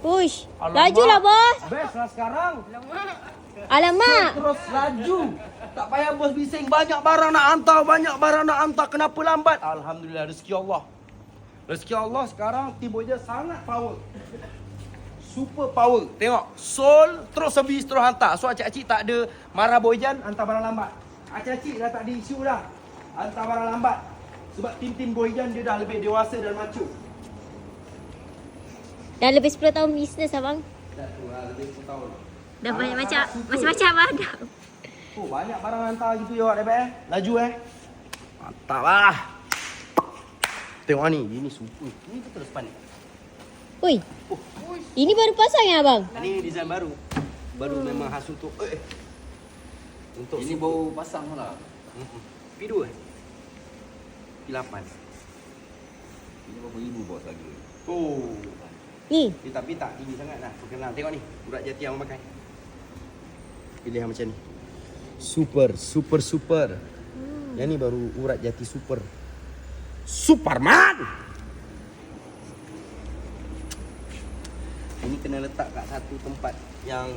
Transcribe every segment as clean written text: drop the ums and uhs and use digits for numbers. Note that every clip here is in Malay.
Push. Lajulah, bos. Best lah sekarang. Alamak. Terus laju. Tak payah bos bising. Banyak barang nak hantar. Kenapa lambat? Alhamdulillah, rezeki Allah. Rezeki Allah sekarang tim Boyjan sangat power. Super power. Tengok. Sol terus servis terus hantar. So acik-acik tak ada marah Boyjan hantar barang lambat. Acik-acik dah tak ada isu dah. Hantar barang lambat. Sebab tim-tim Boyjan dia dah lebih dewasa dan mature. Dah lebih 10 tahun bisnes, abang. Dah tu lah, lebih 10 tahun. Dah banyak macam abang. Oh, banyak barang hantar gitu ya, awak dapat Laju Mantap lah. Tengok ni, ini super. Ini betul sepan ni. Ui. Ini baru pasang ya, abang? Ini design baru. Baru memang khas untuk Ini baru pasang lah. P2 P8. Ini berapa ribu bos lagi. Oh. Ni. Tapi tak tinggi sangat lah. Perkenalan. Tengok ni, urat jati yang pakai. Pilih yang macam ni. Super. Yang ni baru urat jati super. Superman! Ini kena letak kat satu tempat yang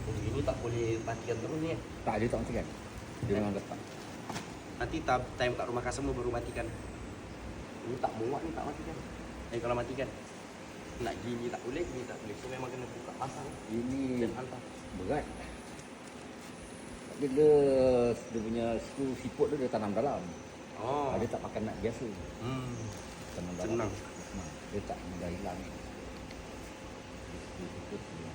ini tak boleh matikan terus ni. Tak, dia tak matikan. Dia memang letak. Nanti time kat rumah customer baru matikan. Ini tak muat ni tak matikan. Kalau matikan nak gini tak boleh, gini tak boleh. So memang kena buka pasang. Ini Dan hantar. berat. Dia punya skru siput tu dia tanam dalam. Oh. Dia tak pakai nut biasa. Tanam dalam. Senang. Dia tak mudah hilang. Skru siput dia